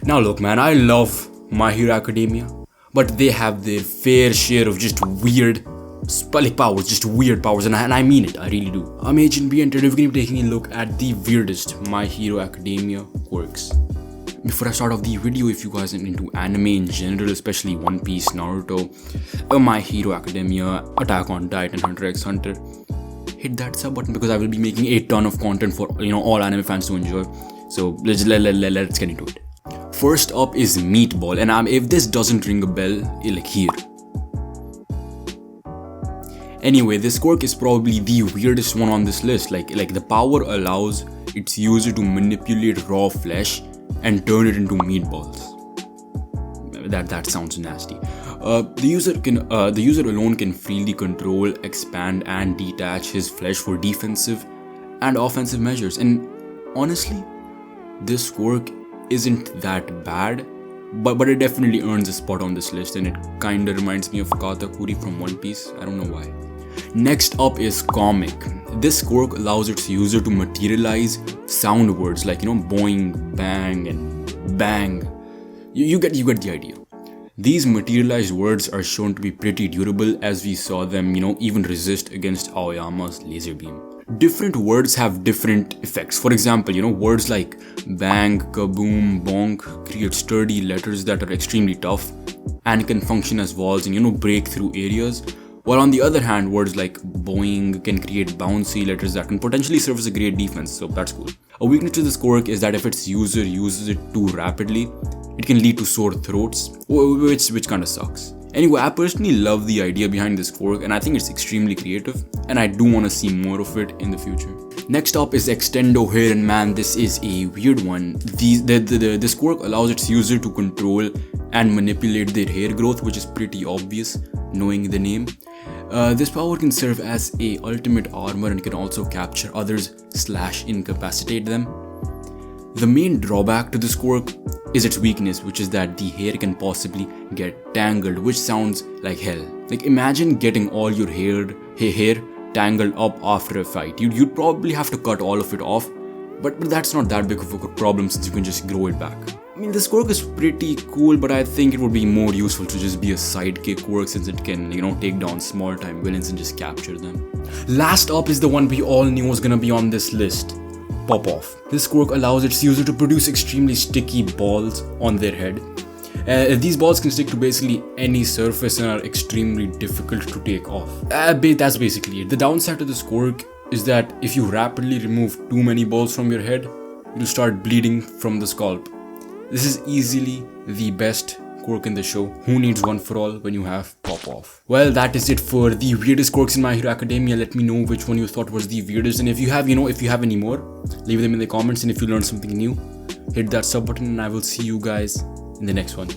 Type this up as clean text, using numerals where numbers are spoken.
Now look man, I love My Hero Academia, but they have their fair share of just weird spelling powers, just weird powers, and I mean it, I really do. I'm Agent B and today we're going to be taking a look at the weirdest My Hero Academia quirks. Before I start off the video, if you guys are into anime in general, especially One Piece, Naruto, My Hero Academia, Attack on Titan, Hunter x Hunter, hit that sub button because I will be making a ton of content for all anime fans to enjoy. So let's get into it. First up is Meatball, and if this doesn't ring a bell, like here. Anyway, this quirk is probably the weirdest one on this list. Like the power allows its user to manipulate raw flesh and turn it into meatballs. That sounds nasty. The user alone can freely control, expand, and detach his flesh for defensive and offensive measures. And honestly, this quirk isn't that bad, but it definitely earns a spot on this list, and it kinda reminds me of Katakuri from One Piece. I don't know why. Next up is Comic. This quirk allows its user to materialize sound words like boing, bang, and bang. You get the idea. These materialized words are shown to be pretty durable, as we saw them even resist against Aoyama's laser beam. Different words have different effects. For example, words like bang, kaboom, bonk create sturdy letters that are extremely tough and can function as walls and break through areas. While on the other hand, words like boing can create bouncy letters that can potentially serve as a great defense, so that's cool. A weakness to this quirk is that if its user uses it too rapidly, it can lead to sore throats, which kinda sucks. Anyway, I personally love the idea behind this quirk, and I think it's extremely creative, and I do want to see more of it in the future. Next up is Extendo Hair, and man, this is a weird one. This quirk allows its user to control and manipulate their hair growth, which is pretty obvious, knowing the name. This power can serve as a ultimate armor and can also capture others / incapacitate them. The main drawback to this quirk is its weakness, which is that the hair can possibly get tangled, which sounds like hell. Like imagine getting all your hair tangled up after a fight. You'd probably have to cut all of it off, but that's not that big of a problem since you can just grow it back. I mean, this quirk is pretty cool, but I think it would be more useful to just be a sidekick quirk since it can, take down small time villains and just capture them. Last up is the one we all knew was gonna be on this list. Pop Off. This quirk allows its user to produce extremely sticky balls on their head. These balls can stick to basically any surface and are extremely difficult to take off. That's basically it. The downside to this quirk is that if you rapidly remove too many balls from your head, you'll start bleeding from the scalp. This is easily the best quirk in the show. Who needs one for all when you have Pop Off? Well, that is it for the weirdest quirks in My Hero Academia. Let me know which one you thought was the weirdest, and if you have any more, leave them in the comments. And if you learned something new, hit that sub button, and I will see you guys in the next one.